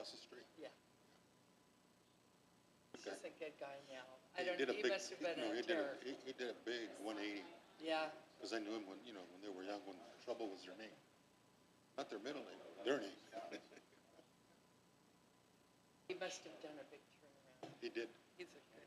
across the street. Yeah. Okay. He's a good guy now. He must have been he a terror. did a big 180. Yeah. Because I knew him when they were young, when Trouble was their name. Not their middle name, their name. He must have done a big turnaround. He did. He's a good guy.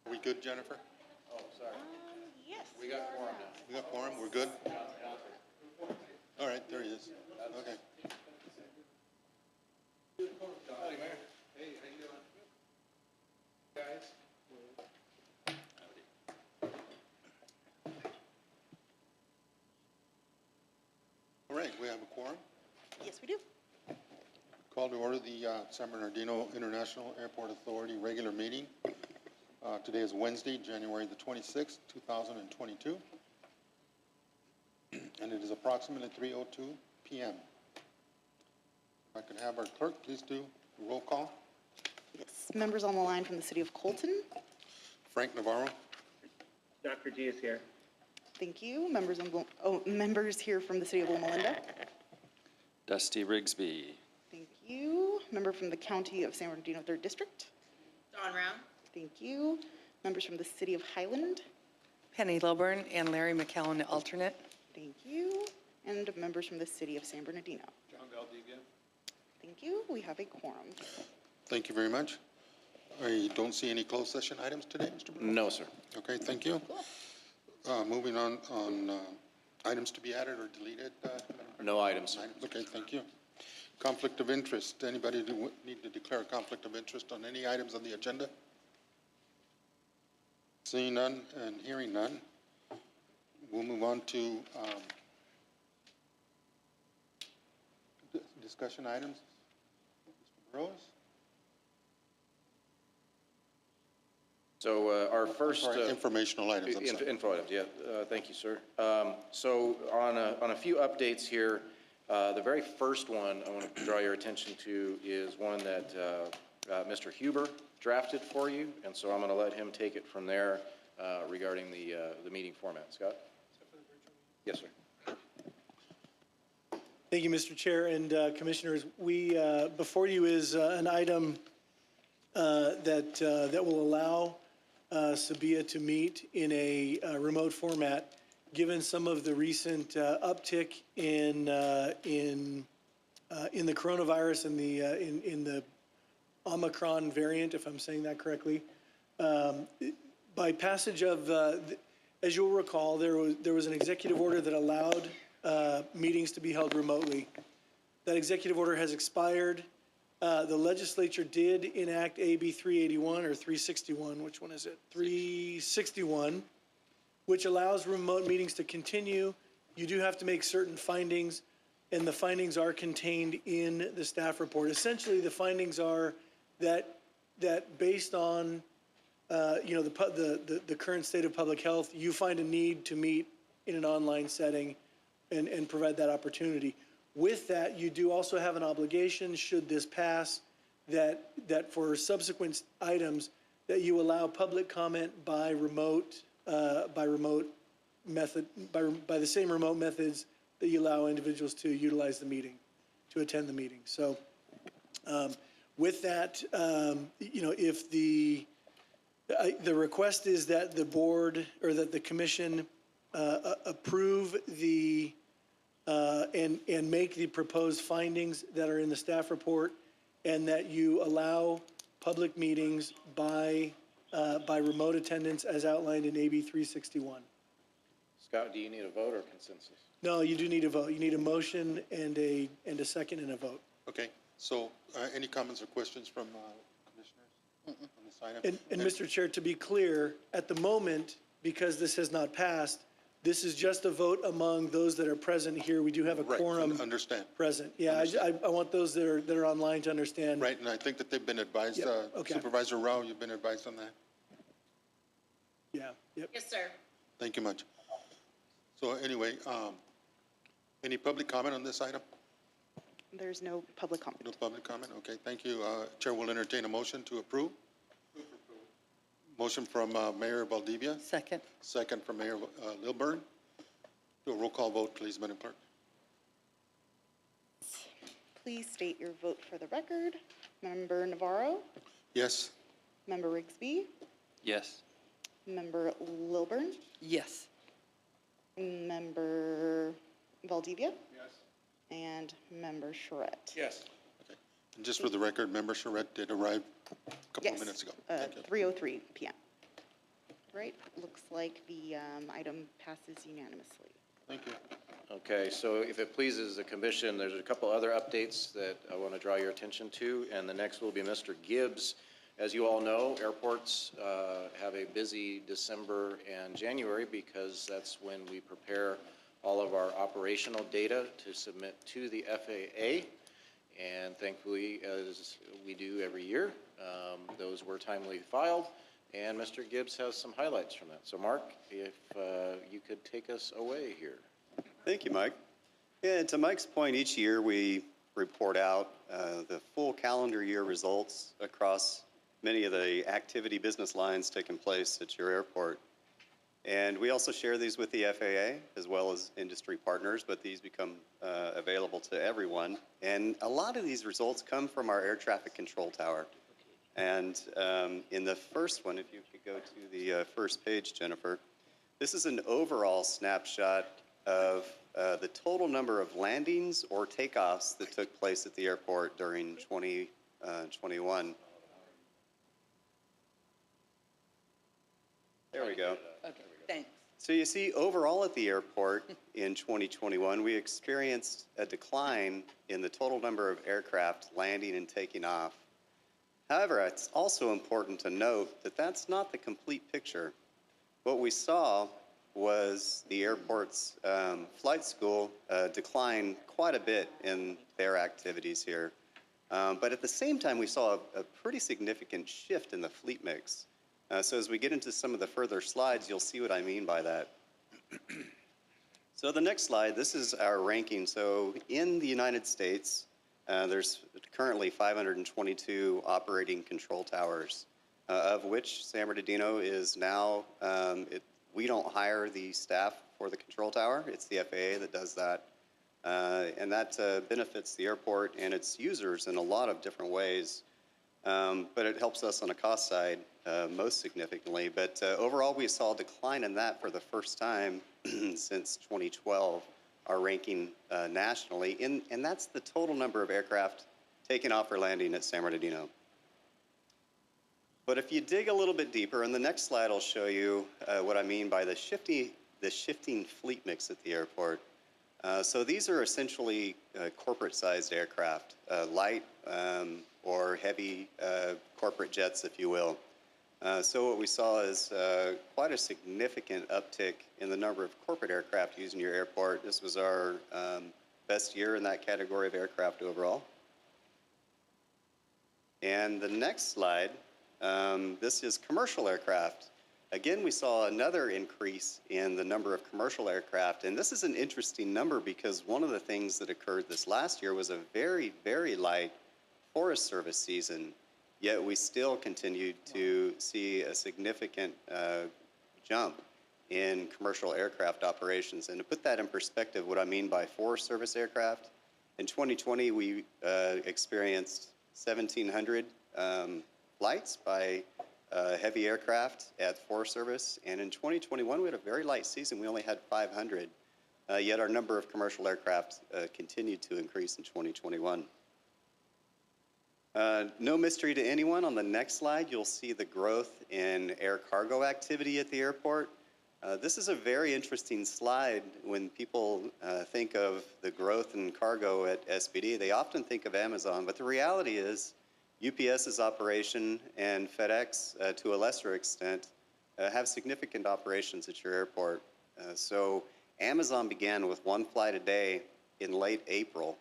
Are we good, Jennifer? Oh, sorry. Yes. We got quorum now. We got quorum, we're good? All right, there he is. Okay. Howdy, Mayor. Hey, how you doing? Guys? All right, we have a quorum. Yes, we do. Call to order the San Bernardino International Airport Authority regular meeting. Today is Wednesday, January the 26th, 2022. And it is approximately 3:02 p.m. If I could have our clerk please do a roll call. Yes. Members on the line from the city of Colton. Frank Navarro. Dr. G is here. Thank you. Members here from the city of Loma Linda. Dusty Rigsby. Thank you. Member from the county of San Bernardino 3rd District. Dawn Round. Thank you. Members from the city of Highland. Penny Lilburn and Larry McCallum, the alternate. Thank you. And members from the city of San Bernardino. John Valdivia. Thank you. We have a quorum. Thank you very much. I don't see any closed session items today, Mr. Burrow? No, sir. Okay, thank you. Moving on items to be added or deleted. No items. Okay, thank you. Conflict of interest. Anybody need to declare a conflict of interest on any items on the agenda? Seeing none and hearing none, we'll move on to discussion items. Mr. Burrows? So our first informational items. I'm sorry. info items. Yeah, thank you, sir. So on a few updates here, the very first one I want to draw your attention to is one that Mr. Huber drafted for you, and so I'm going to let him take it from there regarding the meeting format. Scott? Yes, sir. Thank you, Mr. Chair and Commissioners. We before you is an item that will allow SBIAA to meet in a remote format, given some of the recent uptick in the coronavirus and in the Omicron variant, if I'm saying that correctly. By passage of, as you'll recall, there was an executive order that allowed meetings to be held remotely. That executive order has expired. The legislature did enact AB 381 or 361, which one is it? 361, which allows remote meetings to continue. You do have to make certain findings, and the findings are contained in the staff report. Essentially, the findings are that based on the current state of public health, you find a need to meet in an online setting and provide that opportunity. With that, you do also have an obligation, should this pass, that for subsequent items that you allow public comment by the same remote methods that you allow individuals to utilize the meeting, to attend the meeting. So with that, if the request is that the board or that the commission approve and make the proposed findings that are in the staff report, and that you allow public meetings by remote attendance as outlined in AB 361. Scott, do you need a vote or consensus? No, you do need a vote. You need a motion and a second and a vote. Okay, so any comments or questions from commissioners on this item? And Mr. Chair, to be clear, at the moment, because this has not passed, This is just a vote among those that are present here. We do have a Right, quorum understand. present. Yeah, I want those that are online to understand. Right, and I think that they've been advised, Yep, okay. Supervisor Rao, you've been advised on that? Yeah, yep. Yes, sir. Thank you much. So anyway, any public comment on this item? There's no public No comment. public comment? Okay, thank you. Chair will entertain a motion to approve. Motion from Mayor Valdivia, Second. second from Mayor Lilburn. Do a roll call vote, please, Madam Clerk. Please state your vote for the record. Member Navarro, Yes? Member Rigsby, Yes. Member Lilburn, Yes. Member Valdivia, Yes. and Member Charette. Yes. And just for the record, Member Charette did arrive a couple of Yes, minutes ago. Thank you. 3:03 PM. Right, looks like the item passes unanimously. Thank you. Okay, so if it pleases the commission, there's a couple other updates that I want to draw your attention to, and the next will be Mr. Gibbs. As you all know, airports have a busy December and January because that's when we prepare all of our operational data to submit to the FAA. And thankfully, as we do every year, those were timely filed, and Mr. Gibbs has some highlights from that. So Mark, if you could take us away here. Thank you, Mike. Yeah, to Mike's point, each year we report out the full calendar year results across many of the activity business lines taking place at your airport. And we also share these with the FAA as well as industry partners, but these become available to everyone. And a lot of these results come from our air traffic control tower. And in the first one, if you could go to the first page, Jennifer, this is an overall snapshot of the total number of landings or takeoffs that took place at the airport during 2021. There we go. Okay, thanks. So you see, overall at the airport in 2021, we experienced a decline in the total number of aircraft landing and taking off. However, it's also important to note that that's not the complete picture. What we saw was the airport's flight school decline quite a bit in their activities here. But at the same time, we saw a pretty significant shift in the fleet mix. So as we get into some of the further slides, you'll see what I mean by that. So the next slide, this is our ranking. So in the United States, there's currently 522 operating control towers, of which San Bernardino is now, we don't hire the staff for the control tower. It's the FAA that does that. And that benefits the airport and its users in a lot of different ways. But it helps us on the cost side most significantly. But overall, we saw a decline in that for the first time since 2012, our ranking nationally. And that's the total number of aircraft taking off or landing at San Bernardino. But if you dig a little bit deeper, and the next slide will show you what I mean by the shifting fleet mix at the airport. So these are essentially corporate-sized aircraft, light or heavy corporate jets, if you will. So what we saw is quite a significant uptick in the number of corporate aircraft using your airport. This was our best year in that category of aircraft overall. And the next slide, this is commercial aircraft. Again, we saw another increase in the number of commercial aircraft. And this is an interesting number because one of the things that occurred this last year was a very, very light Forest Service season, yet we still continued to see a significant jump in commercial aircraft operations. And to put that in perspective, what I mean by Forest Service aircraft, in 2020 we experienced 1,700 flights by heavy aircraft at Forest Service, and in 2021 we had a very light season. We only had 500, yet our number of commercial aircraft continued to increase in 2021. No mystery to anyone, on the next slide you'll see the growth in air cargo activity at the airport. This is a very interesting slide. When people think of the growth in cargo at SBD, they often think of Amazon, but the reality is UPS's operation and FedEx, to a lesser extent, have significant operations at your airport. So Amazon began with one flight a day in late April.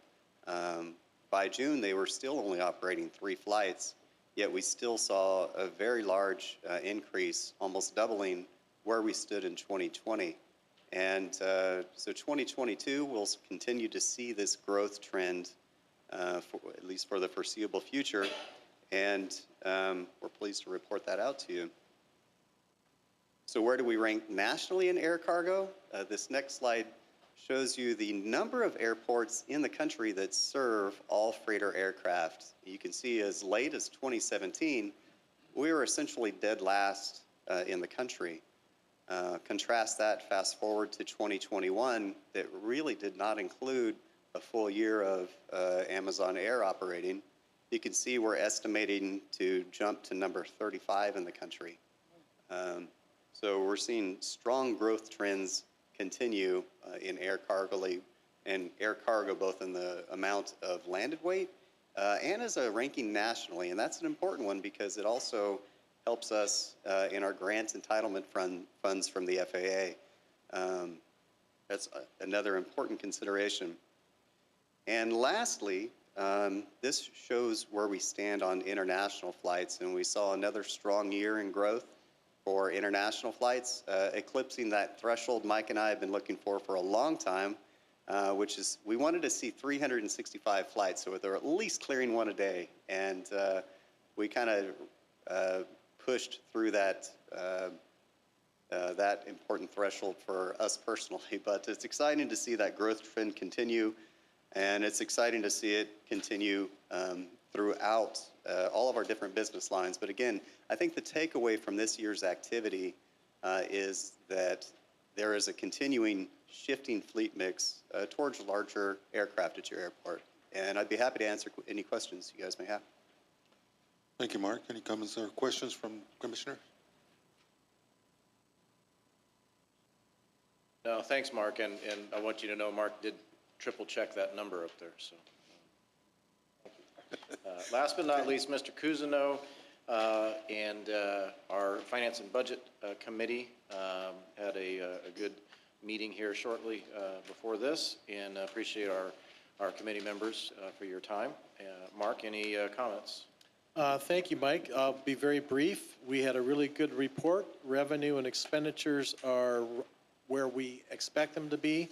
By June, they were still only operating 3 flights, yet we still saw a very large increase, almost doubling where we stood in 2020. And so 2022, we'll continue to see this growth trend, at least for the foreseeable future, and we're pleased to report that out to you. So where do we rank nationally in air cargo? This next slide shows you the number of airports in the country that serve all freighter aircraft. You can see as late as 2017, we were essentially dead last in the country. Contrast that, fast forward to 2021, that really did not include a full year of Amazon Air operating. You can see we're estimating to jump to number 35 in the country. So we're seeing strong growth trends continue in air cargo, both in the amount of landed weight and as a ranking nationally. And that's an important one because it also helps us in our grant entitlement funds from the FAA. That's another important consideration. And lastly, this shows where we stand on international flights, and we saw another strong year in growth for international flights, eclipsing that threshold Mike and I have been looking for a long time, which is we wanted to see 365 flights, so they're at least clearing one a day. And we kind of pushed through that that important threshold for us personally. But it's exciting to see that growth trend continue, and it's exciting to see it continue throughout all of our different business lines. But again, I think the takeaway from this year's activity is that there is a continuing shifting fleet mix towards larger aircraft at your airport. And I'd be happy to answer any questions you guys may have. Thank you, Mark. Any comments or questions from Commissioner? No, thanks, Mark, and I want you to know Mark did triple check that number up there, so. Last but not least, Mr. Cousineau and our Finance and Budget Committee had a good meeting here shortly before this, and appreciate our committee members for your time. Mark, any comments? Thank you, Mike. I'll be very brief. We had a really good report. Revenue and expenditures are where we expect them to be.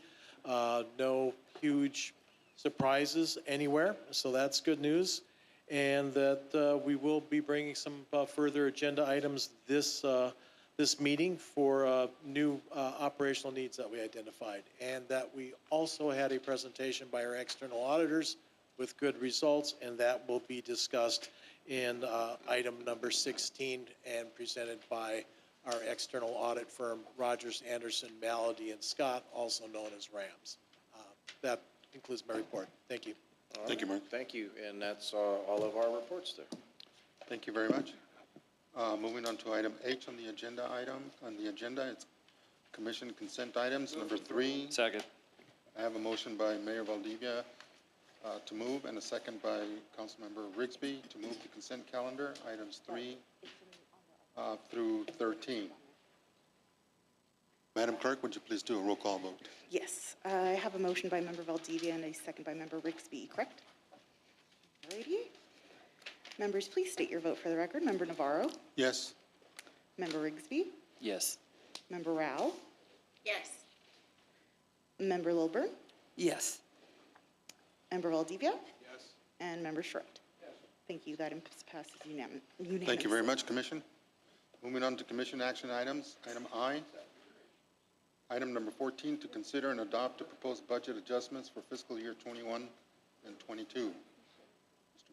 No huge surprises anywhere, so that's good news. And that we will be bringing some further agenda items this meeting for new operational needs that we identified. And that we also had a presentation by our external auditors with good results, and that will be discussed in item number 16 and presented by our external audit firm, Rogers, Anderson, Malady, and Scott, also known as RAMS. That concludes my report. Thank you. Thank you, Mark. Thank you, and that's all of our reports there. Thank you very much. Moving on to item H on the agenda it's commission consent items, number 3. Second. I have a motion by Mayor Valdivia to move, and a second by Councilmember Rigsby to move the consent calendar, items 3 through 13. Madam Clerk, would you please do a roll call vote? Yes, I have a motion by Member Valdivia and a second by Member Rigsby, correct? Alrighty. Members, please state your vote for the record. Member Navarro? Yes. Member Rigsby? Yes. Member Rao? Yes. Member Lilburn? Yes. Member Valdivia? Yes. And Member Schroet? Yes. Thank you. That passes unanimously. Thank you very much, Commission. Moving on to Commission action items, item I. Item number 14, to consider and adopt the proposed budget adjustments for fiscal year 21 and 22. Mr.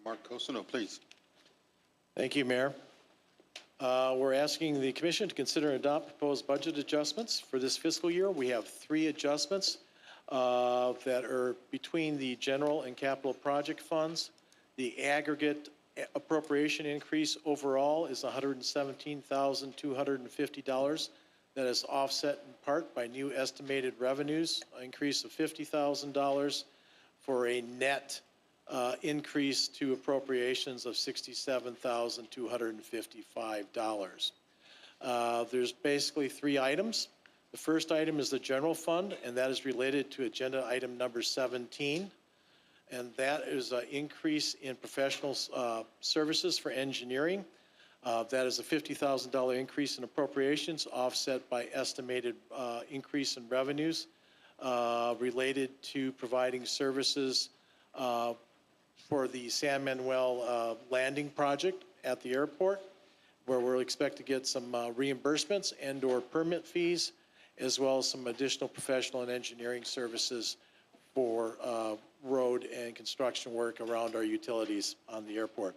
Mark Cousineau, please. Thank you, Mayor. We're asking the Commission to consider and adopt proposed budget adjustments for this fiscal year. We have 3 adjustments that are between the general and capital project funds. The aggregate appropriation increase overall is $117,250. That is offset in part by new estimated revenues, an increase of $50,000 for a net increase to appropriations of $67,255. There's basically 3 items. The first item is the general fund, and that is related to agenda item number 17. And that is an increase in professional services for engineering. That is a $50,000 increase in appropriations offset by estimated increase in revenues related to providing services for the San Manuel landing project at the airport, where we'll expect to get some reimbursements and/or permit fees, as well as some additional professional and engineering services for road and construction work around our utilities on the airport.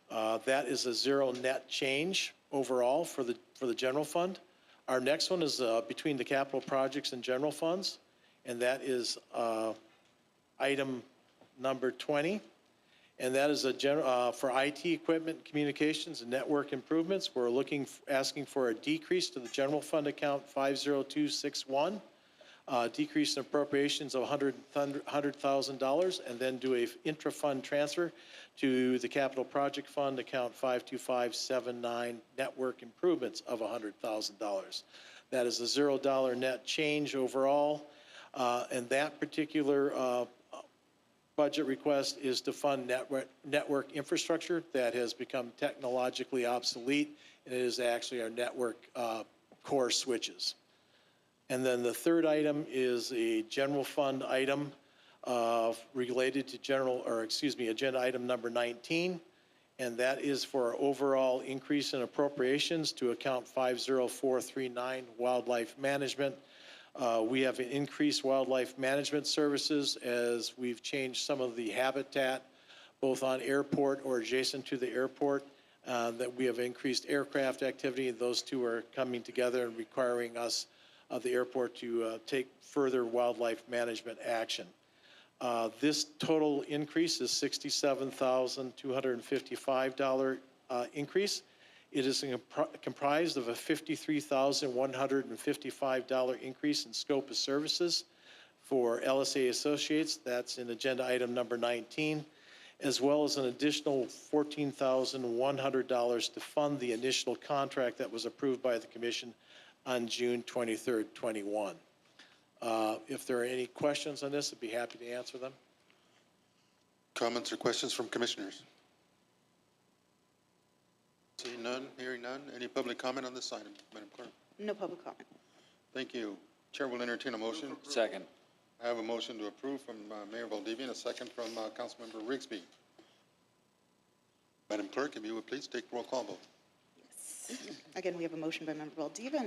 That is a zero net change overall for the general fund. Our next one is between the capital projects and general funds, and that is item number 20. And that is for IT equipment, communications, and network improvements. We're asking for a decrease to the general fund account 50261, decrease in appropriations of $100,000, and then do a intra-fund transfer to the capital project fund account 52579, network improvements of $100,000. That is a $0 net change overall, and that particular budget request is to fund network infrastructure that has become technologically obsolete, and it is actually our network core switches. And then the third item is a general fund item related to agenda item number 19, and that is for our overall increase in appropriations to account 50439, wildlife management. We have increased wildlife management services as we've changed some of the habitat, both on airport or adjacent to the airport, that we have increased aircraft activity. Those two are coming together and requiring us, the airport, to take further wildlife management action. This total increase is $67,255 increase. It is comprised of a $53,155 increase in scope of services for LSA Associates. That's in agenda item number 19, as well as an additional $14,100 to fund the initial contract that was approved by the Commission on June 23rd, 21. If there are any questions on this, I'd be happy to answer them. Comments or questions from commissioners? Seeing none, hearing none. Any public comment on this item, Madam Clerk? No public comment. Thank you. Chair will entertain a motion. Second. I have a motion to approve from Mayor Valdivia and a second from Councilmember Rigsby. Madam Clerk, if you would please take roll call vote. Again, we have a motion by Member Valdivia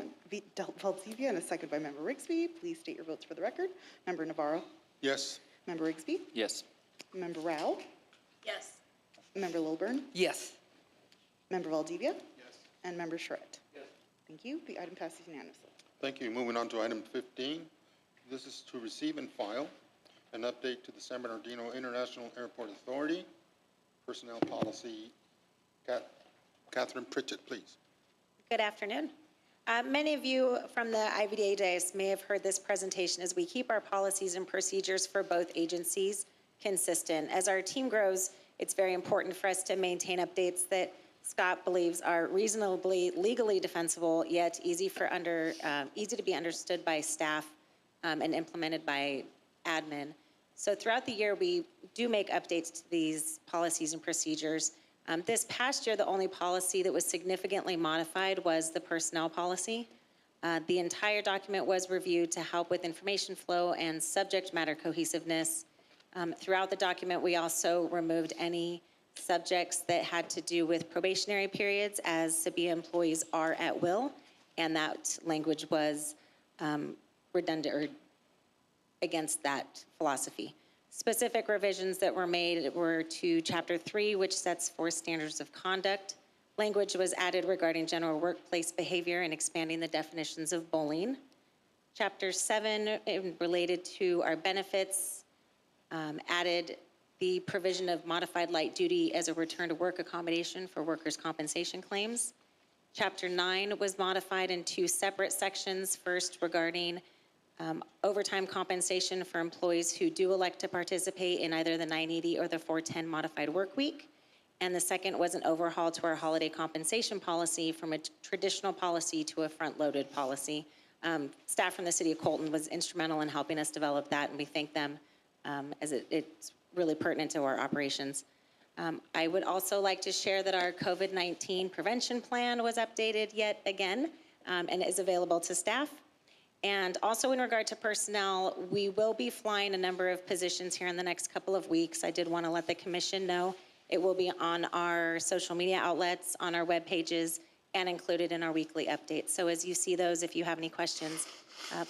and a second by Member Rigsby. Please state your votes for the record. Member Navarro? Yes. Member Rigsby? Yes. Member Rao? Yes. Member Lilburn? Yes. Member Valdivia? Yes. And Member Charette? Yes. Thank you. The item passes unanimously. Thank you. Moving on to item 15. This is to receive and file an update to the San Bernardino International Airport Authority Personnel Policy. Catherine Pritchett, please. Good afternoon. Many of you from the IVDA days may have heard this presentation as we keep our policies and procedures for both agencies consistent. As our team grows, it's very important for us to maintain updates that Scott believes are reasonably legally defensible, yet easy to be understood by staff and implemented by admin. So throughout the year, we do make updates to these policies and procedures. This past year, the only policy that was significantly modified was the personnel policy. The entire document was reviewed to help with information flow and subject matter cohesiveness. Throughout the document, we also removed any subjects that had to do with probationary periods, as SBIAA employees are at will, and that language was redundant or against that philosophy. Specific revisions that were made were to Chapter 3, which sets forth standards of conduct. Language was added regarding general workplace behavior and expanding the definitions of bullying. Chapter 7, related to our benefits, added the provision of modified light duty as a return to work accommodation for workers' compensation claims. Chapter 9 was modified in two separate sections, first regarding overtime compensation for employees who do elect to participate in either the 980 or the 410 modified work week, And the second was an overhaul to our holiday compensation policy from a traditional policy to a front-loaded policy. Staff from the city of Colton was instrumental in helping us develop that, and we thank them as it's really pertinent to our operations. I would also like to share that our COVID-19 prevention plan was updated yet again and is available to staff. And also in regard to personnel, we will be flying a number of positions here in the next couple of weeks. I did want to let the commission know. It will be on our social media outlets, on our web pages, and included in our weekly updates. So as you see those, if you have any questions,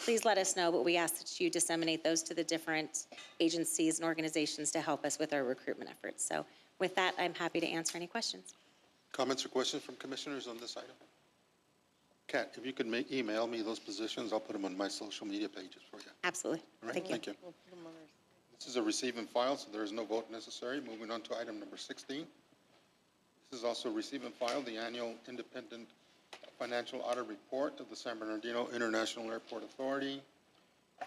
please let us know, but we ask that you disseminate those to the different agencies and organizations to help us with our recruitment efforts. So with that, I'm happy to answer any questions. Comments or questions from commissioners on this item? Kat, if you could email me those positions, I'll put them on my social media pages for you. Absolutely. All right, Thank you. thank you. This is a receive and file, so there is no vote necessary. Moving on to item number 16. This is also receive and file, the annual independent financial audit report of the San Bernardino International Airport Authority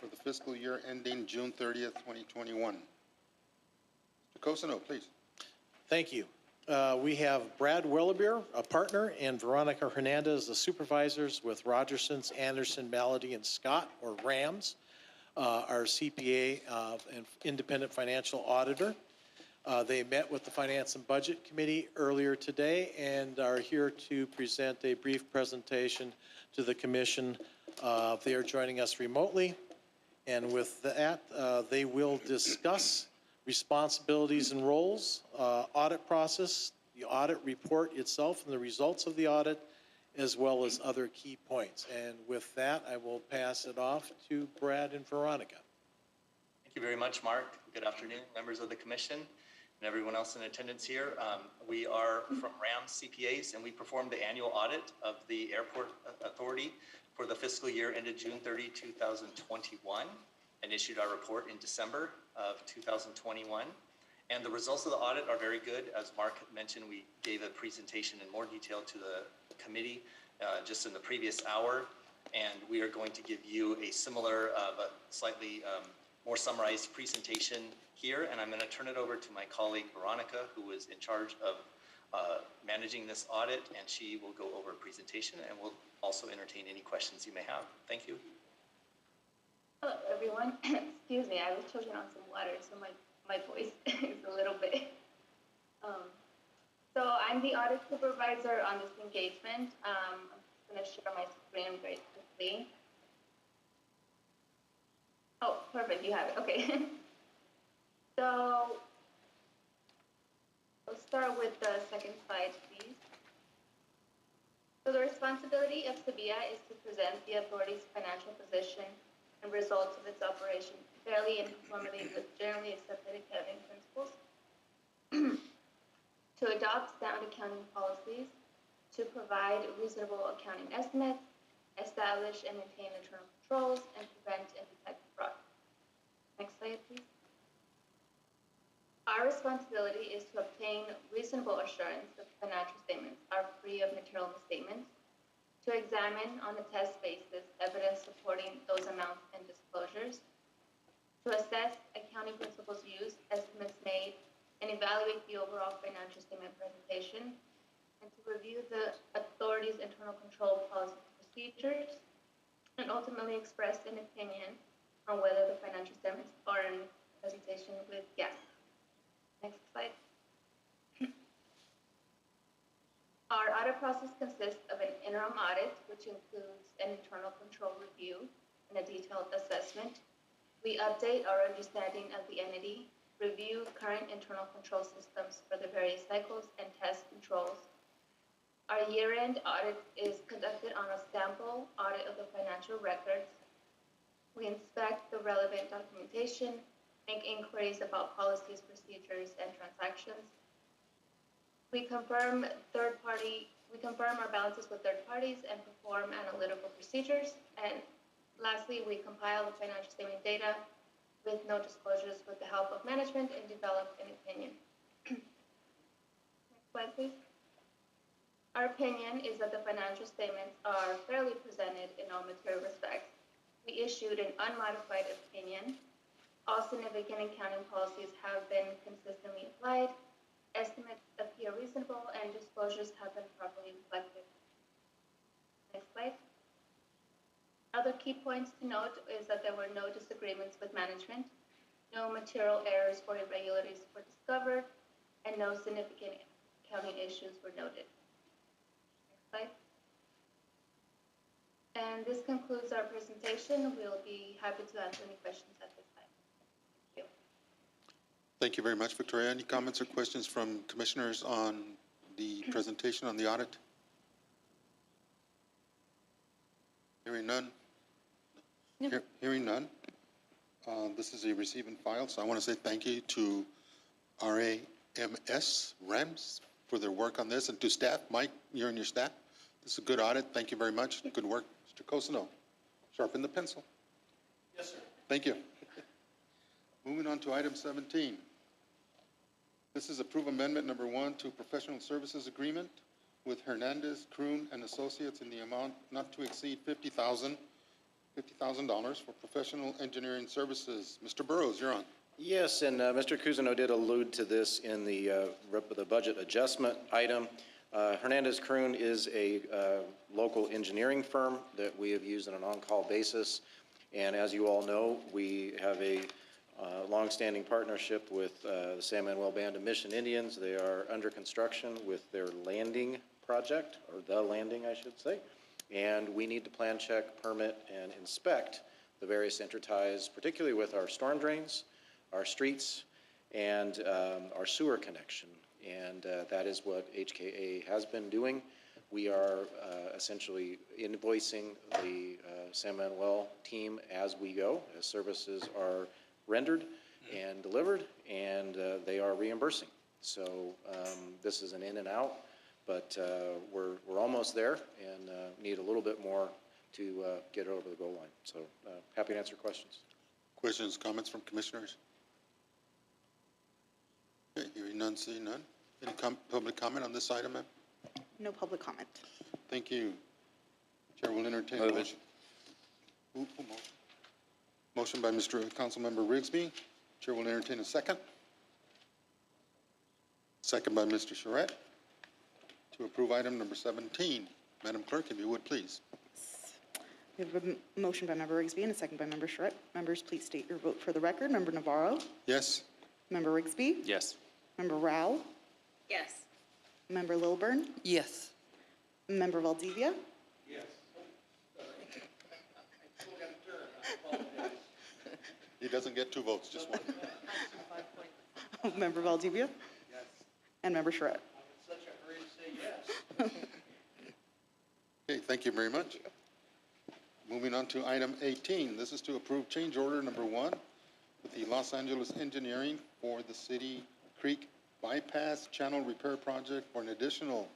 for the fiscal year ending June 30th, 2021. Mr. Cosino, please. Thank you. We have Brad Wellebeer, a partner, and Veronica Hernandez, the supervisors with Rogersons, Anderson, Malady, and Scott, or RAMS, our CPA and independent financial auditor. They met with the Finance and Budget Committee earlier today and are here to present a brief presentation to the Commission. They are joining us remotely, and with that, they will discuss responsibilities and roles, audit process, the audit report itself and the results of the audit, as well as other key points. And with that, I will pass it off to Brad and Veronica. Thank you very much, Mark. Good afternoon, members of the Commission and everyone else in attendance here. We are from RAMS CPAs, and we performed the annual audit of the Airport Authority for the fiscal year ended June 30, 2021, and issued our report in December of 2021. And the results of the audit are very good. As Mark mentioned, we gave a presentation in more detail to the committee just in the previous hour, and we are going to give you a similar but slightly more summarized presentation here, and I'm going to turn it over to my colleague Veronica, who is in charge of managing this audit, and she will go over a presentation and will also entertain any questions you may have. Thank you. Hello, everyone. Excuse me, I was choking on some water, so my voice is a little bit. So I'm the audit supervisor on this engagement. I'm going to share my screen very quickly. Oh, perfect, you have it. Okay. So we'll start with the second slide, please. So the responsibility of SBIAA is to present the authority's financial position and results of its operation fairly in conformity with generally accepted accounting principles, to adopt sound accounting policies, to provide reasonable accounting estimates, establish and maintain internal controls, and prevent and detect fraud. Next slide, please. Our responsibility is to obtain reasonable assurance that the financial statements are free of material misstatements, to examine on a test basis evidence supporting those amounts and disclosures, to assess accounting principles used, estimates made, and evaluate the overall financial statement presentation, and to review the authority's internal control policy procedures, and ultimately express an opinion on whether the financial statements are in presentation with GAAP. Next slide. Our audit process consists of an interim audit, which includes an internal control review and a detailed assessment. We update our understanding of the entity, review current internal control systems for the various cycles, and test controls. Our year-end audit is conducted on a sample audit of the financial records. We inspect the relevant documentation, make inquiries about policies, procedures, and transactions. We confirm our balances with third parties and perform analytical procedures. And lastly, we compile the financial statement data with no disclosures with the help of management and develop an opinion. Next slide, please. Our opinion is that the financial statements are fairly presented in all material respects. We issued an unmodified opinion. All significant accounting policies have been consistently applied. Estimates of appear reasonable and disclosures have been properly reflected. Next slide. Other key points to note is that there were no disagreements with management, no material errors or irregularities were discovered, and no significant accounting issues were noted. Next slide. And this concludes our presentation. We'll be happy to answer any questions at this time. Thank you. Thank you very much, Victoria. Any comments or questions from commissioners on the presentation on the audit? Hearing none? Hearing none. This is a receive and file, so I want to say thank you to RAMS for their work on this, and to staff. Mike, you and your staff. This is a good audit. Thank you very much. Good work. Mr. Cosino, sharpen the pencil. Yes, sir. Thank you. Moving on to item 17. This is approve amendment number 1 to professional services agreement with Hernandez, Kroon and Associates in the amount not to exceed $50,000 for professional engineering services. Mr. Burrows, you're on. Yes, and Mr. Cusino did allude to this in the budget adjustment item. Hernandez Kroon is a local engineering firm that we have used on an on-call basis. And as you all know, we have a longstanding partnership with the San Manuel Band of Mission Indians. They are under construction with their landing project, or the landing, I should say. And we need to plan, check, permit, and inspect the various interties, particularly with our storm drains, our streets, and our sewer connection. And that is what HKA has been doing. We are essentially invoicing the San Manuel team as we go, as services are rendered and delivered, and they are reimbursing. So this is an in and out, but we're almost there and need a little bit more to get over the goal line. So happy to answer questions. Questions, comments from commissioners? Okay, hearing none, seeing none. Any public comment on this item, ma'am? No public comment. Thank you. Chair will entertain a motion. Motion by Councilmember Rigsby. Chair will entertain a second. Second by Mr. Charette to approve item number 17. Madam Clerk, if you would, please. We have a motion by Member Rigsby and a second by Member Charette. Members, please state your vote for the record. Member Navarro? Yes. Member Rigsby? Yes. Member Rao? Yes. Member Lilburn? Yes. Member Valdivia? Yes. I still got a turn. I apologize. He doesn't get 2 votes, just 1. Member Valdivia? Yes. And Member Charette? I'm in such a hurry to say yes. Okay, thank you very much. Moving on to item 18. This is to approve change order number 1 with the Los Angeles Engineering for the City Creek Bypass Channel Repair Project for an additional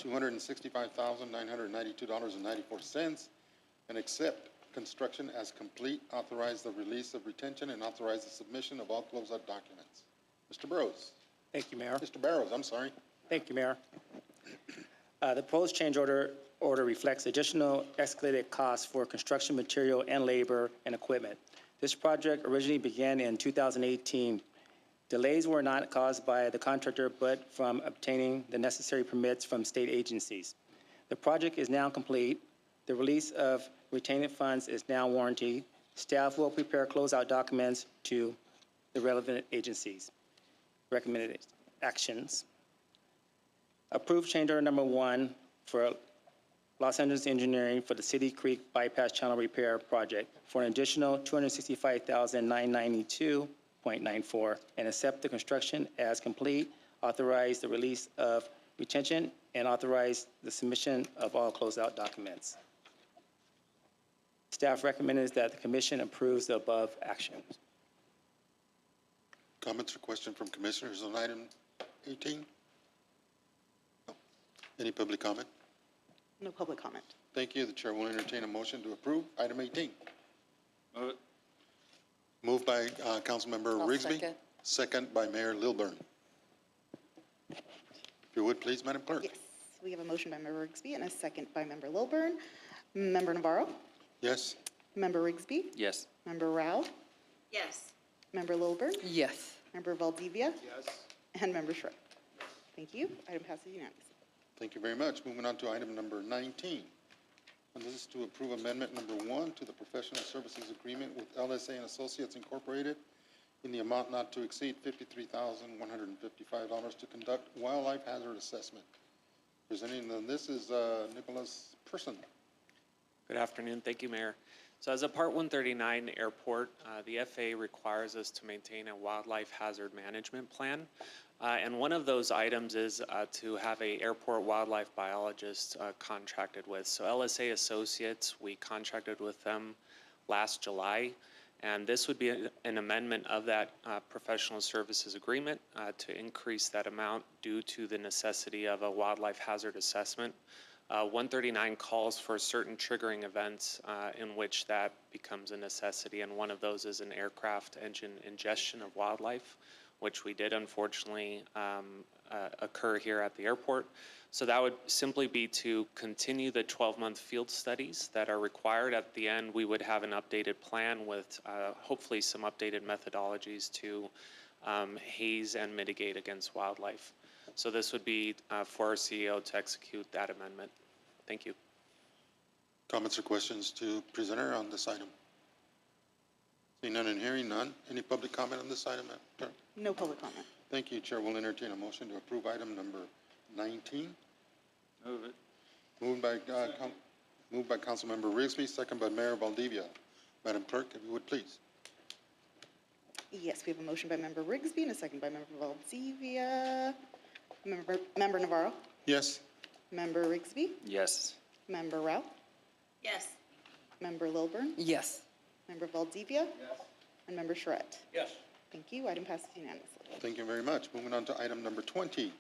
$265,992.94, and accept construction as complete, authorize the release of retention, and authorize the submission of all closeout documents. Mr. Burrows. Thank you, Mayor. Mr. Barrows, I'm sorry. Thank you, Mayor. The proposed change order reflects additional escalated costs for construction material and labor and equipment. This project originally began in 2018. Delays were not caused by the contractor, but from obtaining the necessary permits from state agencies. The project is now complete. The release of retained funds is now warranted. Staff will prepare closeout documents to the relevant agencies. Recommended actions. Approve change order number 1 for Los Angeles Engineering for the City Creek Bypass Channel Repair Project for an additional $265,992.94, and accept the construction as complete, authorize the release of retention, and authorize the submission of all closeout documents. Staff recommends that the Commission approves the above actions. Comments or questions from commissioners on item 18? No. Any public comment? No public comment. Thank you. The chair will entertain a motion to approve item 18. Move it. Moved by Councilmember I'll Rigsby. second. Second by Mayor Lilburn. If you would, please, Madam Clerk. Yes, we have a motion by Member Rigsby and a second by Member Lilburn. Member Navarro? Yes. Member Rigsby? Yes. Member Rao? Yes. Member Lilburn? Yes. Member Valdivia? Yes. And Member Schreck. Thank you. Item passes unanimously. Thank you very much. Moving on to item number 19. And this is to approve amendment number 1 to the professional services agreement with LSA and Associates Incorporated in the amount not to exceed $53,155 to conduct wildlife hazard assessment. Presenting this is Nicholas Person. Good afternoon. Thank you, Mayor. So as a Part 139 airport, the FAA requires us to maintain a wildlife hazard management plan. And one of those items is to have a airport wildlife biologist contracted with. So LSA Associates, we contracted with them last July. And this would be an amendment of that professional services agreement to increase that amount due to the necessity of a wildlife hazard assessment. 139 calls for certain triggering events in which that becomes a necessity, and one of those is an aircraft engine ingestion of wildlife, which we did unfortunately occur here at the airport. So that would simply be to continue the 12-month field studies that are required. At the end, we would have an updated plan with hopefully some updated methodologies to haze and mitigate against wildlife. So this would be for our CEO to execute that amendment. Thank you. Comments or questions to presenter on this item? Seeing none and hearing none. Any public comment on this item, Madam Clerk? No public comment. Thank you. Chair will entertain a motion to approve item number 19. Move it. Moved by Councilmember Rigsby, second by Mayor Valdivia. Madam Clerk, if you would please. Yes, we have a motion by Member Rigsby and a second by Member Valdivia. Member Navarro? Yes. Member Rigsby? Yes. Member Rao? Yes. Member Lilburn? Yes. Member Valdivia? Yes. And Member Charette? Yes. Thank you. Item passes unanimously. Thank you very much. Moving on to item number 20.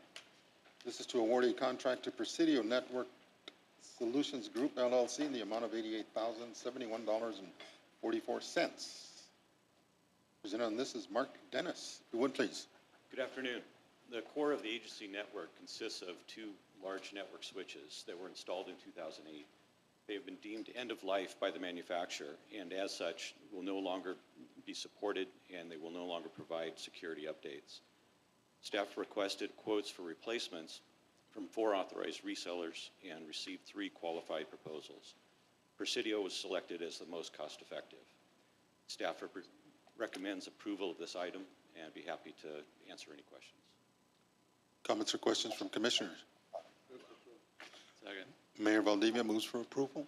This is to award a contract to Presidio Network Solutions Group LLC in the amount of $88,071.44. Presenting on this is Mark Dennis. If you would, please. Good afternoon. The core of the agency network consists of two large network switches that were installed in 2008. They have been deemed end of life by the manufacturer, and as such will no longer be supported, and they will no longer provide security updates. Staff requested quotes for replacements from 4 authorized resellers and received 3 qualified proposals. Presidio was selected as the most cost-effective. Staff recommends approval of this item and I'd be happy to answer any questions. Comments or questions from commissioners? Second. Mayor Valdivia moves for approval.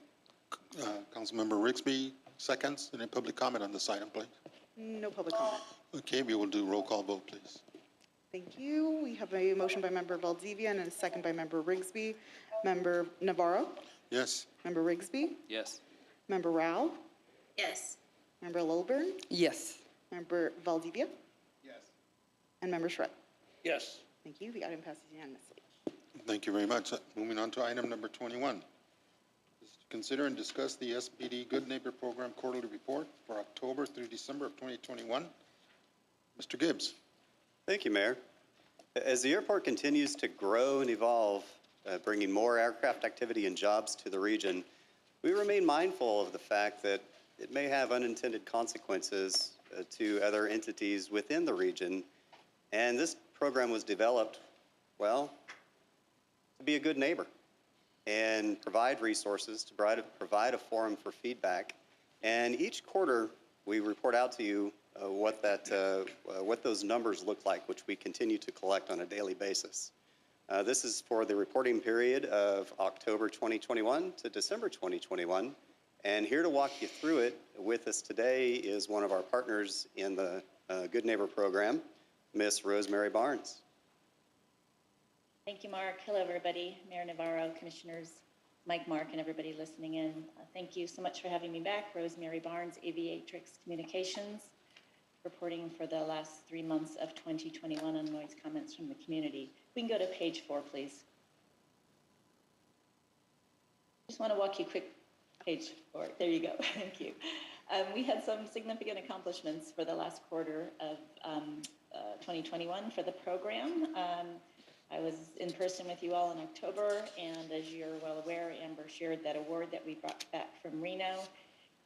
Councilmember Rigsby seconds. Any public comment on this item, please? No public comment. Okay, we will do roll call vote, please. Thank you. We have a motion by Member Valdivia and a second by Member Rigsby. Member Navarro? Yes. Member Rigsby? Yes. Member Rao? Yes. Member Lilburn? Yes. Member Valdivia? Yes. And Member Charette? Yes. Thank you. The item passes unanimously. Thank you very much. Moving on to item number 21. This is to consider and discuss the SPD Good Neighbor Program quarterly report for October through December of 2021. Mr. Gibbs. Thank you, Mayor. As the airport continues to grow and evolve, bringing more aircraft activity and jobs to the region, we remain mindful of the fact that it may have unintended consequences to other entities within the region. And this program was developed, well, to be a good neighbor and provide resources, to provide a forum for feedback. And each quarter, we report out to you what those numbers look like, which we continue to collect on a daily basis. This is for the reporting period of October 2021 to December 2021. And here to walk you through it with us today is one of our partners in the Good Neighbor program, Miss Rosemary Barnes. Thank you, Mark. Hello, everybody. Mayor Navarro, Commissioners, Mike, Mark, and everybody listening in. Thank you so much for having me back. Rosemary Barnes, Aviatrix Communications, reporting for the last 3 months of 2021 on noise comments from the community. We can go to page 4, please. Just want to walk you quick. Page 4. There you go. Thank you. We had some significant accomplishments for the last quarter of 2021 for the program. I was in person with you all in October, and as you're well aware, Amber shared that award that we brought back from Reno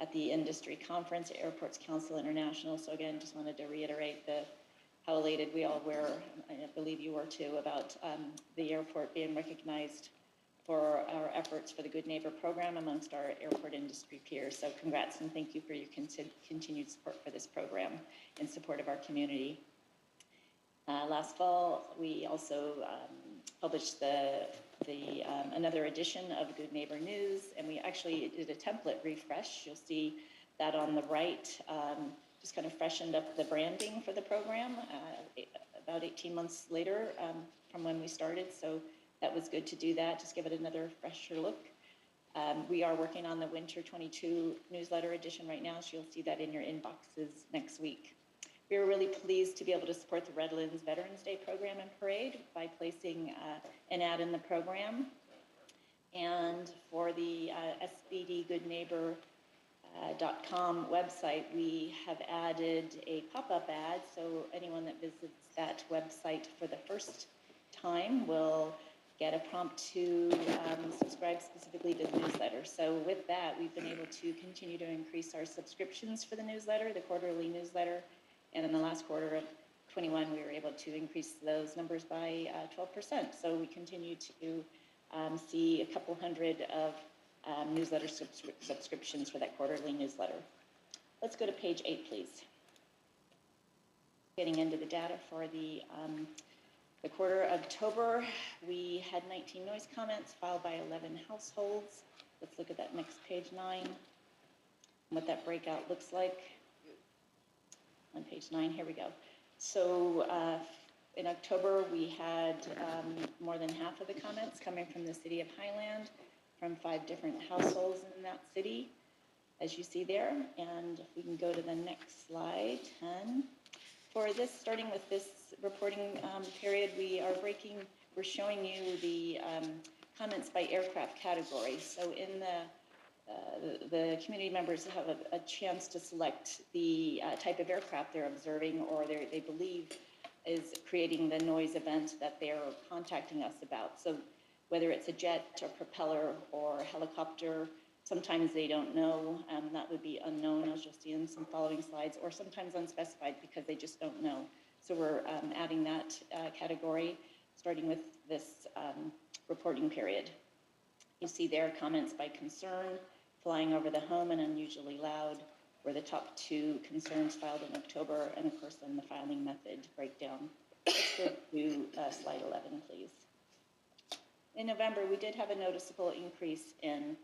at the industry conference at Airports Council International. So again, just wanted to reiterate how elated, we all were, I believe you were too, about the airport being recognized for our efforts for the Good Neighbor program amongst our airport industry peers. So congrats and thank you for your continued support for this program in support of our community. Last fall, we also published another edition of Good Neighbor News, and we actually did a template refresh. You'll see that on the right, just kind of freshened up the branding for the program about 18 months later from when we started. So that was good to do that, just give it another fresher look. We are working on the Winter 22 newsletter edition right now, so you'll see that in your inboxes next week. We were really pleased to be able to support the Redlands Veterans Day program and parade by placing an ad in the program. And for the SBDGoodNeighbor.com website, we have added a pop-up ad, so anyone that visits that website for the first time will get a prompt to subscribe specifically to the newsletter. So with that, we've been able to continue to increase our subscriptions for the newsletter, the quarterly newsletter. And in the last quarter of 21, we were able to increase those numbers by 12%. So we continue to see a couple hundred of newsletter subscriptions for that quarterly newsletter. Let's go to page 8, please. Getting into the data for the quarter of October, we had 19 noise comments filed by 11 households. Let's look at that next page 9, and what that breakout looks like. On page 9, here we go. So in October, we had more than half of the comments coming from the city of Highland, from 5 different households in that city, as you see there. And if we can go to the next slide, 10. For this, starting with this reporting period, we're showing you the comments by aircraft category. So in the community members have a chance to select the type of aircraft they're observing or they believe is creating the noise event that they're contacting us about. So whether it's a jet or propeller or a helicopter, sometimes they don't know, that would be unknown, as you'll see in some following slides, or sometimes unspecified because they just don't know. So we're adding that category, starting with this reporting period. You see there comments by concern, flying over the home and unusually loud were the top 2 concerns filed in October, and of course then the filing method breakdown. Let's go to slide 11, please. In November, we did have a noticeable increase in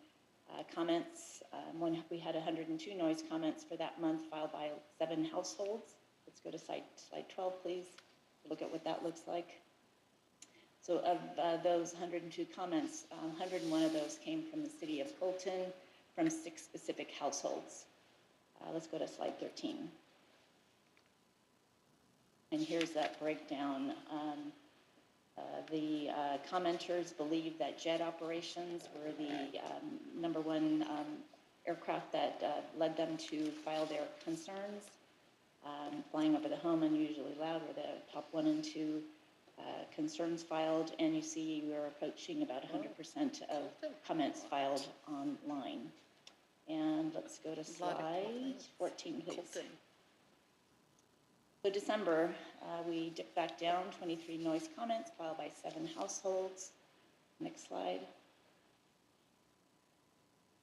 comments. When we had 102 noise comments for that month filed by 7 households. Let's go to slide 12, please. Look at what that looks like. So of those 102 comments, 101 of those came from the city of Colton, from 6 specific households. Let's go to slide 13. And here's that breakdown. The commenters believe that jet operations were the number 1 aircraft that led them to file their concerns. Flying over the home unusually loud were the top 1 and 2 concerns filed, and you see we're approaching about 100% of comments filed online. And let's go to slide 14, please. So December, we dipped back down, 23 noise comments filed by 7 households. Next slide.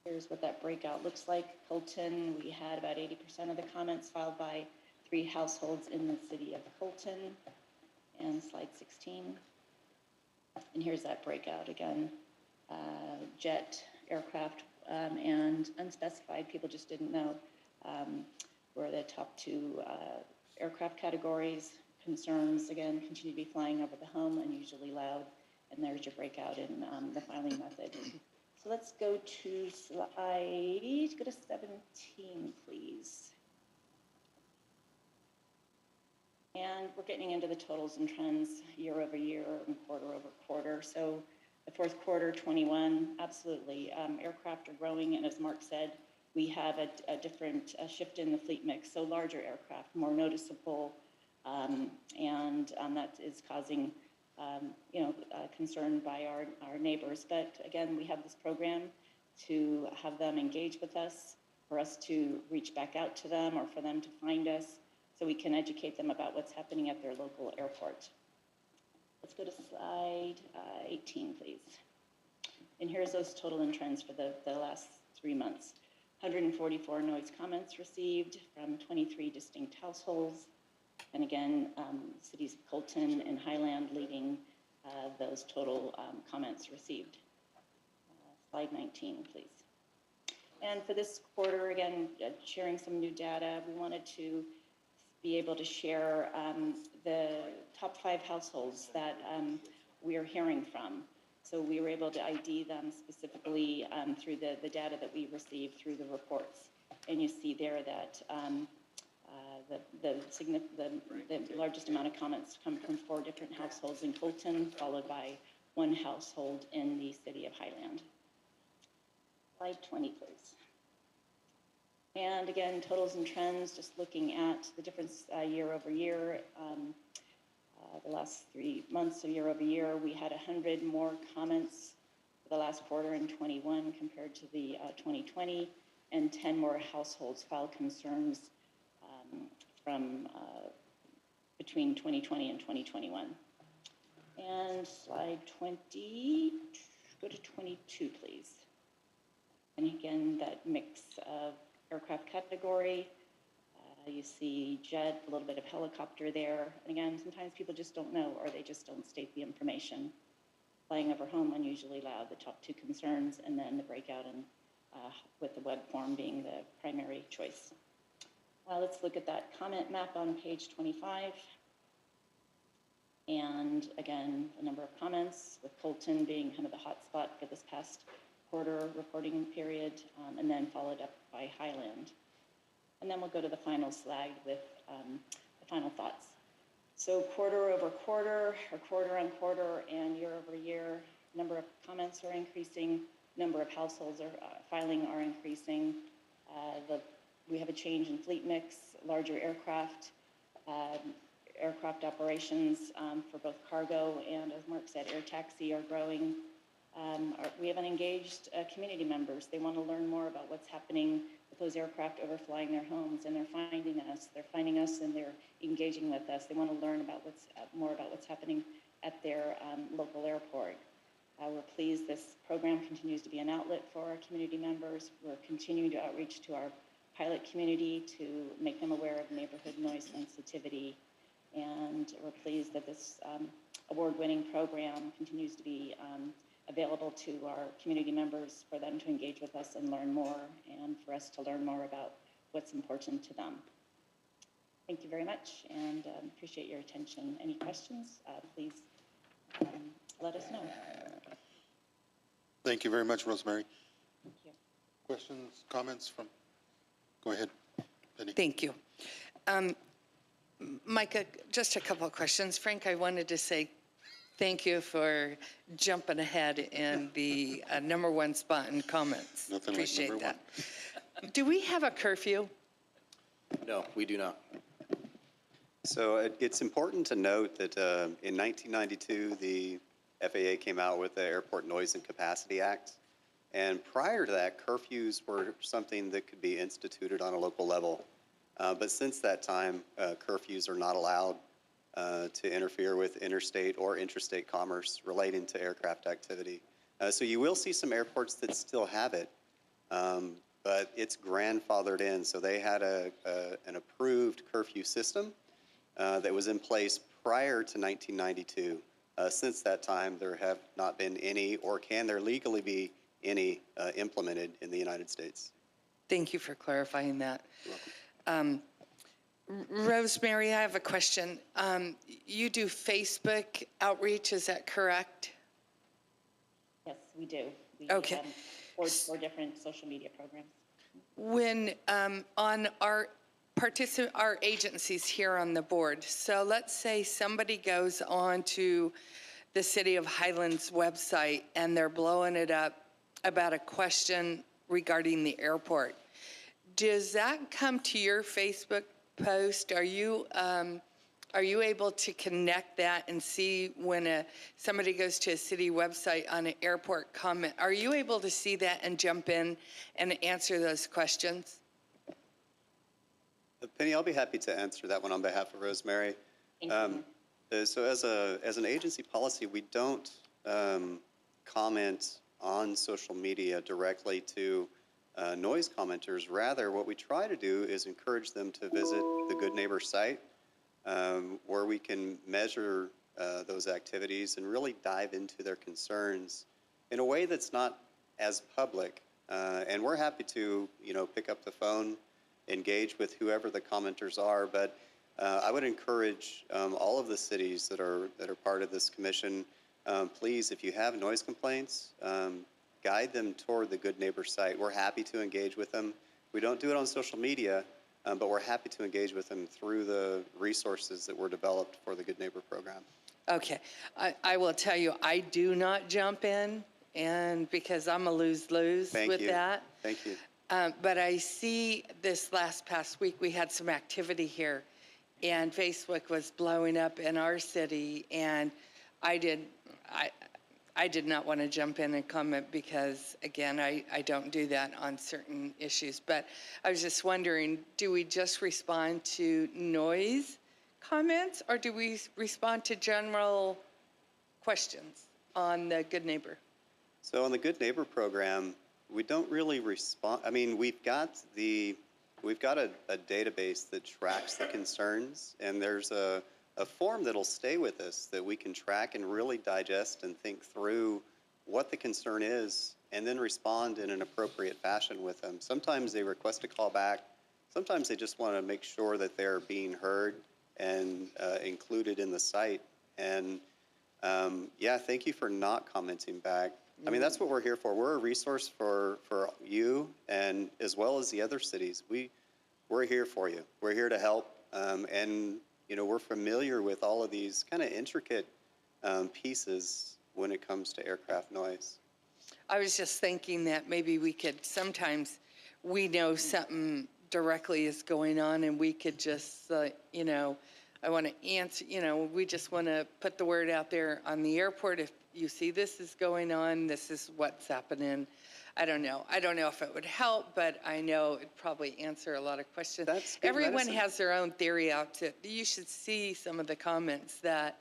Here's what that breakout looks like. Colton, we had about 80% of the comments filed by 3 households in the city of Colton. And slide 16. And here's that breakout again. Jet, aircraft, and unspecified, people just didn't know, were the top 2 aircraft categories. Concerns, again, continue to be flying over the home, unusually loud, and there's your breakout in the filing method. So let's go to slide, go to 17, please. And we're getting into the totals and trends year over year and quarter over quarter. So the fourth quarter, 21, absolutely. Aircraft are growing, and as Mark said, we have a different shift in the fleet mix. So larger aircraft, more noticeable, and that is causing concern by our neighbors. But again, we have this program to have them engage with us, for us to reach back out to them, or for them to find us. so we can educate them about what's happening at their local airport. Let's go to slide 18, please. And here's those total and trends for the last 3 months. 144 noise comments received from 23 distinct households. And again, cities of Colton and Highland leading those total comments received. Slide 19, please. And for this quarter, again, sharing some new data, we wanted to be able to share the top 5 households that we are hearing from. So we were able to ID them specifically through the data that we received through the reports. And you see there that the largest amount of comments come from 4 different households in Colton, followed by 1 household in the city of Highland. Slide 20, please. And again, totals and trends, just looking at the difference year over year. The last 3 months of year over year, we had 100 more comments for the last quarter in 21 compared to the 2020, and 10 more households filed concerns from between 2020 and 2021. And slide 20, go to 22, please. And again, that mix of aircraft category. You see jet, a little bit of helicopter there. And again, sometimes people just don't know, or they just don't state the information. Flying over home, unusually loud, the top 2 concerns, and then the breakout and with the web form being the primary choice. Let's look at that comment map on page 25. And again, a number of comments, with Colton being kind of the hot spot for this past quarter reporting period, and then followed up by Highland. And then we'll go to the final slide with the final thoughts. So quarter over quarter, or quarter on quarter, and year over year, number of comments are increasing, number of households are filing are increasing. We have a change in fleet mix, larger aircraft, aircraft operations for both cargo and, as Mark said, air taxi are growing. We have engaged community members. They want to learn more about what's happening with those aircraft overflying their homes, and they're finding us. They're finding us, and they're engaging with us. They want to learn about more about what's happening at their local airport. We're pleased this program continues to be an outlet for our community members. We're continuing to outreach to our pilot community to make them aware of neighborhood noise sensitivity. And we're pleased that this award-winning program continues to be available to our community members for them to engage with us and learn more, and for us to learn more about what's important to them. Thank you very much, and appreciate your attention. Any questions, please let us know. Thank you very much, Rosemary. Thank you. Questions, comments from, go ahead, Penny. Thank you. Micah, just a couple of questions. Frank, I wanted to say thank you for jumping ahead in the #1 spot in comments. Nothing Appreciate like that. Do we have a curfew? No, we do not. So it's important to note that in 1992, the FAA came out with the Airport Noise and Capacity Act. And prior to that, curfews were something that could be instituted on a local level. But since that time, curfews are not allowed to interfere with interstate or intrastate commerce relating to aircraft activity. So you will see some airports that still have it, but it's grandfathered in. So they had an approved curfew system that was in place prior to 1992. Since that time, there have not been any, or can there legally be any, implemented in the United States. Thank you for clarifying that. Rosemary, I have a question. You do Facebook outreach, is that correct? Yes, we do. We Okay. have four different social media programs. When on our agencies here on the board, so let's say somebody goes on to the City of Highlands website and they're blowing it up about a question regarding the airport. Does that come to your Facebook post? Are you able to connect that and see when somebody goes to a city website on an airport comment? Are you able to see that and jump in and answer those questions? Penny, I'll be happy to answer that one on behalf of Rosemary. So as an agency policy, we don't comment on social media directly to noise commenters. Rather, what we try to do is encourage them to visit the Good Neighbor site, where we can measure those activities and really dive into their concerns in a way that's not as public. And we're happy to, pick up the phone, engage with whoever the commenters are, but I would encourage all of the cities that are part of this commission, please, if you have noise complaints, guide them toward the Good Neighbor site. We're happy to engage with them. We don't do it on social media, but we're happy to engage with them through the resources that were developed for the Good Neighbor program. Okay, I will tell you, I do not jump in, and because I'm a lose-lose with that. Thank you. But I see this past week, we had some activity here, and Facebook was blowing up in our city, and I did not want to jump in and comment because, again, I don't do that on certain issues. But I was just wondering, do we just respond to noise comments, or do we respond to general questions on the Good Neighbor? So on the Good Neighbor program, we don't really respond. I mean, we've got a database that tracks the concerns, and there's a form that'll stay with us that we can track and really digest and think through what the concern is and then respond in an appropriate fashion with them. Sometimes they request a call back. Sometimes they just want to make sure that they're being heard and included in the site. And yeah, thank you for not commenting back. I mean, that's what we're here for. We're a resource for you and as well as the other cities. We're here for you. We're here to help. And, we're familiar with all of these kind of intricate pieces when it comes to aircraft noise. I was just thinking that maybe we could, sometimes we know something directly is going on and we could just, I want to answer, we just want to put the word out there on the airport. If you see this is going on, this is what's happening. I don't know. I don't know if it would help, but I know it'd probably answer a lot of questions. That's good Everyone medicine. has their own theory out to, you should see some of the comments that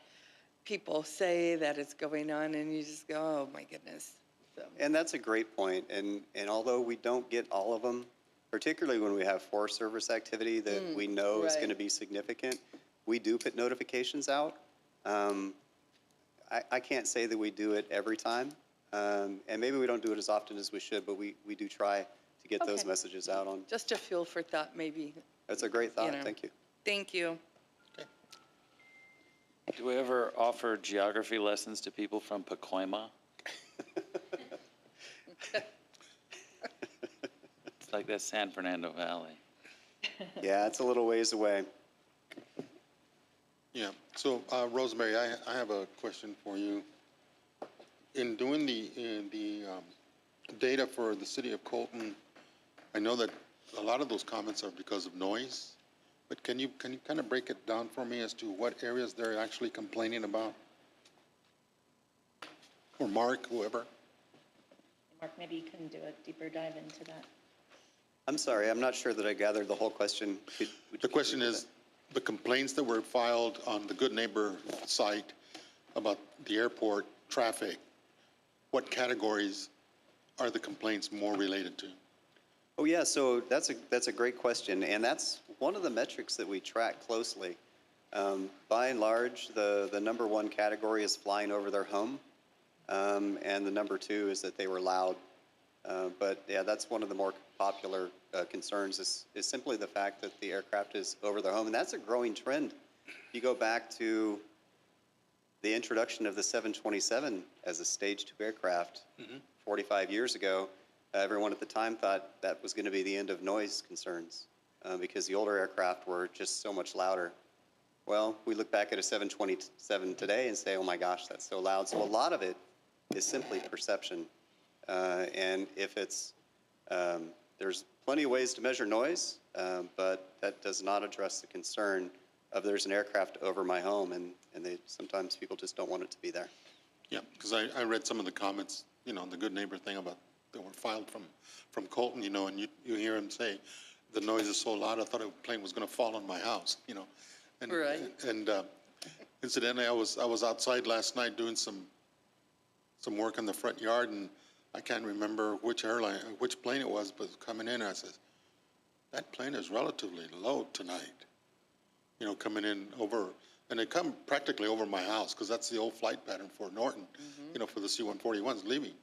people say that is going on and you just go, oh my goodness. So. And that's a great point. And although we don't get all of them, particularly when we have Forest Service activity that we know is going to be significant, we do put notifications out. I can't say that we do it every time. And maybe we don't do it as often as we should, but we do try to get those messages out on. Just a fuel for thought, maybe. That's a great thought. Thank you. Thank you. Do we ever offer geography lessons to people from Pacoima? It's like the San Fernando Valley. Yeah, it's a little ways away. Yeah, so Rosemary, I have a question for you. In doing the data for the city of Colton, I know that a lot of those comments are because of noise, but can you kind of break it down for me as to what areas they're actually complaining about? Or Mark, whoever. Mark, maybe you can do a deeper dive into that. I'm sorry, I'm not sure that I gathered the whole question. The question is, the complaints that were filed on the Good Neighbor site about the airport traffic, what categories are the complaints more related to? Oh yeah, so that's a great question, and that's one of the metrics that we track closely. By and large, the number one category is flying over their home, and the number two is that they were loud. But yeah, that's one of the more popular concerns is simply the fact that the aircraft is over their home, and that's a growing trend. You go back to the introduction of the 727 as a Stage 2 aircraft 45 years ago. Everyone at the time thought that was going to be the end of noise concerns because the older aircraft were just so much louder. Well, we look back at a 727 today and say, oh my gosh, that's so loud. So a lot of it is simply perception. And if it's, there's plenty of ways to measure noise, but that does not address the concern of there's an aircraft over my home, and sometimes people just don't want it to be there. Yeah, because I read some of the comments, the Good Neighbor thing about that were filed from Colton, and you hear him say, the noise is so loud, I thought a plane was going to fall on my house, you know. And, Right. And incidentally, I was outside last night doing some work in the front yard, and I can't remember which plane it was, but coming in, I said, that plane is relatively low tonight, you know, coming in over, and they come practically over my house, because that's the old flight pattern for Norton, you know, for the C-141s leaving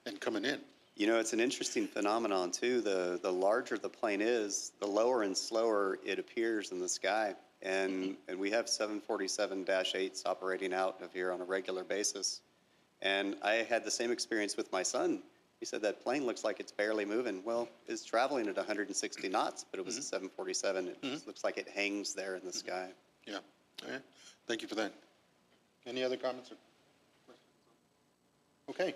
and coming in. You know, it's an interesting phenomenon, too. The larger the plane is, the lower and slower it appears in the sky. And we have 747-8s operating out of here on a regular basis. And I had the same experience with my son. He said, that plane looks like it's barely moving. Well, it's traveling at 160 knots, but it was a 747. It just looks like it hangs there in the sky. Yeah. All right. Thank you for that. Any other comments or questions? Okay.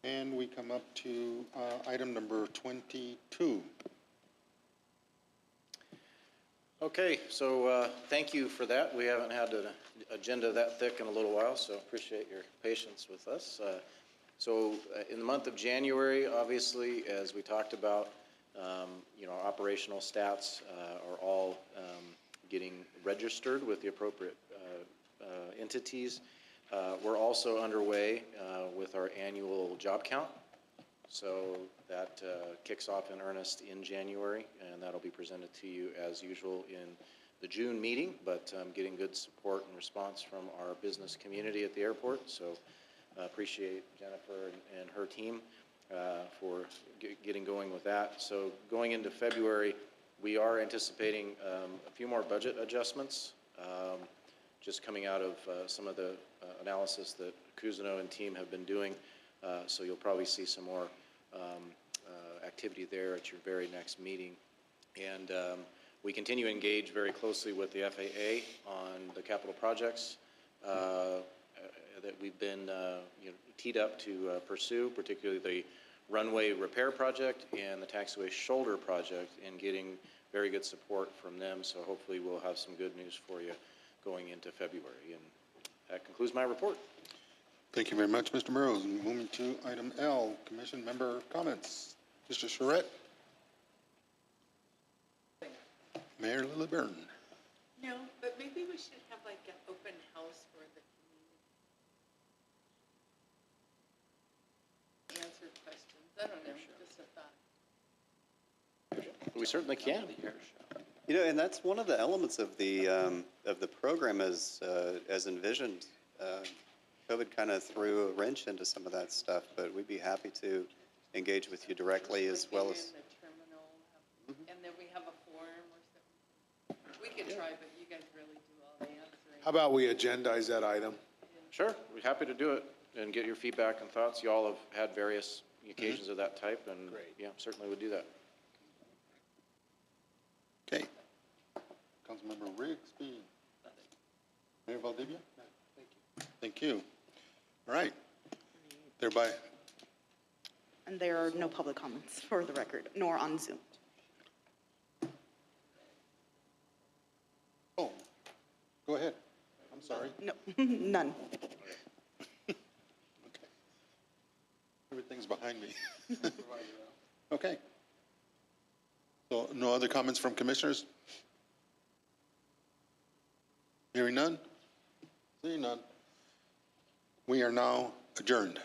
And we come up to item number 22. Okay, so thank you for that. We haven't had an agenda that thick in a little while, so appreciate your patience with us. In the month of January, obviously, as we talked about, you know, operational stats are all getting registered with the appropriate entities. We're also underway with our annual job count. So that kicks off in earnest in January, and that'll be presented to you as usual in the June meeting, but getting good support and response from our business community at the airport. So appreciate Jennifer and her team for getting going with that. So going into February, we are anticipating a few more budget adjustments, just coming out of some of the analysis that Cousineau and team have been doing. So you'll probably see some more activity there at your very next meeting. And we continue to engage very closely with the FAA on the capital projects that we've been you know, teed up to pursue, particularly the runway repair project and the taxiway shoulder project, and getting very good support from them. So hopefully we'll have some good news for you going into February. And that concludes my report. Thank you very much, Mr. Burrows. Moving to item L, commission member comments. Mr. Charette. Mayor Lilliburn. No, but maybe we should have like an open house for the community. Answer questions. I don't know, just a thought. We certainly can. You know, and that's one of the elements of the program as envisioned. COVID kind of threw a wrench into some of that stuff, but we'd be happy to engage with you directly as well as. In the terminal, and then we have a forum or something. We could try, but you guys really do all the answering. How about we agendize that item? Sure, we're happy to do it and get your feedback and thoughts. You all have had various occasions of that type, and yeah, certainly would do that. Okay. Councilmember Rigsby. Mayor Valdivia? Thank you. Thank you. All right. Thereby. And there are no public comments for the record, nor on Zoom. Oh, go ahead. I'm sorry. No, none. Okay. Everything's behind me. Okay. So no other comments from commissioners? Hearing none? Seeing none? We are now adjourned.